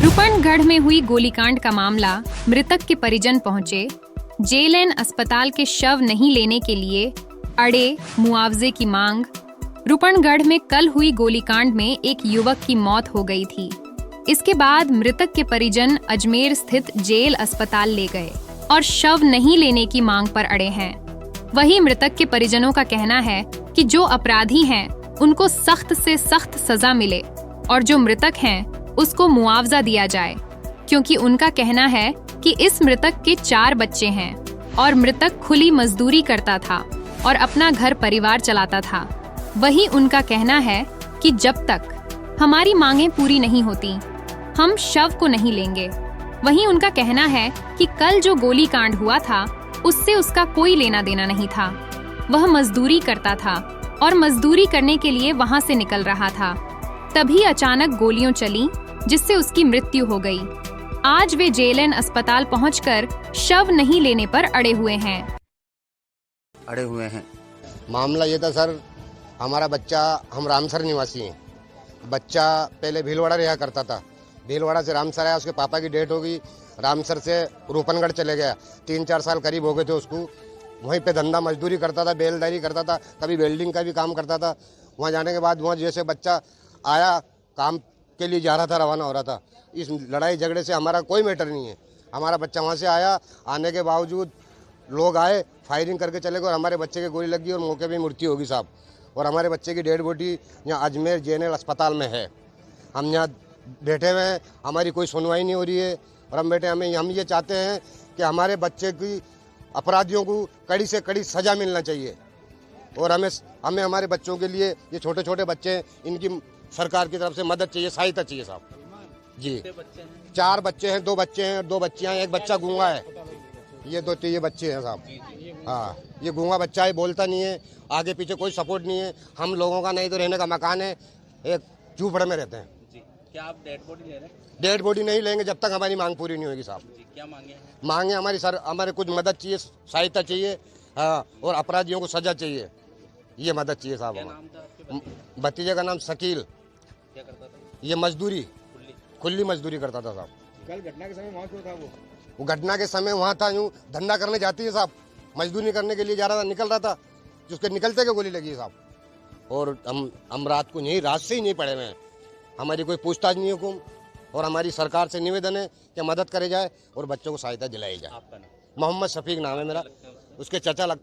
रूपनगढ़ में हुई गोलीकांड का मामला, मृतक के परिजन पहुंचे, जेएलएन अस्पताल के शव नहीं लेने के लिए अड़े, मुआवजे की मांग। रूपनगढ़ में कल हुई गोलीकांड में एक युवक की मौत हो गई थी। इसके बाद मृतक के परिजन अजमेर स्थित जेल अस्पताल ले गए और शव नहीं लेने की मांग पर अड़े हैं। वहीं मृतक के परिजनों का कहना है कि जो अपराधी हैं उनको सख्त से सख्त सजा मिले और जो मृतक हैं उसको मुआवजा दिया जाए, क्योंकि उनका कहना है कि इस मृतक के 4 बच्चे हैं और मृतक खुली मजदूरी करता था और अपना घर परिवार चलाता था। वहीं उनका कहना है कि जब तक हमारी मांगें पूरी नहीं होती, हम शव को नहीं लेंगे। वहीं उनका कहना है कि कल जो गोलीकांड हुआ था उससे उसका कोई लेना देना नहीं था। वह मजदूरी करता था और मजदूरी करने के लिए वहां से निकल रहा था। तभी अचानक गोलियां चली, जिससे उसकी मृत्यु हो गई। आज वे जेएलएन अस्पताल पहुंचकर शव नहीं लेने पर अड़े हुए हैं। मामला ये था सर, हमारा बच्चा, हम रामसर निवासी हैं। बच्चा पहले भीलवाड़ा रहा करता था, भीलवाड़ा से रामसर आया, उसके पापा की डेथ हो गई, रामसर से रूपनगढ़ चले गया। 3-4 साल करीब हो गए थे उसको। वहीं पे धंधा मजदूरी करता था, बेलदारी करता था, कभी वेल्डिंग का भी काम करता था। वहाँ जाने के बाद वहाँ जैसे बच्चा आया, काम के लिए जा रहा था, रवाना हो रहा था। इस लड़ाई झगड़े से हमारा कोई मैटर नहीं है। हमारा बच्चा वहाँ से आया, आने के बावजूद लोग आए, फायरिंग करके चले गए और हमारे बच्चे के गोली लगी और मौके पे मृत्यु होगी साहब। और हमारे बच्चे की डेड बॉडी यहाँ अजमेर जेएलएन अस्पताल में है। हम यहाँ बैठे हुए हैं, हमारी कोई सुनवाई नहीं हो रही है। और हम ये चाहते हैं कि हमारे बच्चे की, अपराधियों को कड़ी से कड़ी सज़ा मिलना चाहिए। और हमें हमारे बच्चों के लिए, ये छोटे छोटे बच्चे हैं, इनकी सरकार की तरफ से मदद चाहिए, सहायता चाहिए साहब जी। 4 बच्चे हैं, 2 बच्चे हैं, 2 बच्चियाँ हैं, एक बच्चा गूंगा है। ये बच्चे हैं साहब। हाँ, ये गूंगा बच्चा है, बोलता नहीं है, आगे पीछे कोई सपोर्ट नहीं है। हम लोगों का नहीं तो रहने का मकान है, एक झूपड़े में रहते हैं जी। क्या आप डेड बॉडी ले रहे हैं? डेड बॉडी नहीं लेंगे जब तक हमारी मांग पूरी नहीं होगी साहब जी। क्या मांगे हैं? मांगे हमारी सर, हमारे कुछ मदद चाहिए, सहायता चाहिए। हाँ, और अपराधियों को सजा चाहिए, ये मदद चाहिए साहब। क्या नाम था आपके भतीजे का नाम शकील। क्या करता था? ये मजदूरी, खुली मजदूरी करता था साहब। कल घटना के समय वहाँ क्यों था वो घटना के समय वहाँ था, यूँ धंधा करने जाती है साहब, मजदूरी करने के लिए जा रहा था, निकल रहा था, जिसके निकलते के गोली लगी है साहब। और हम रात को नहीं, रात से ही नहीं पड़े हुए हैं। हमारी कोई पूछताछ नहीं हुकुम। और हमारी सरकार से निवेदन है कि मदद करे जाए और बच्चों को सहायता दिलाई जाए। आपका नाम? मोहम्मद शफीक नाम है मेरा, उसके चचा लगता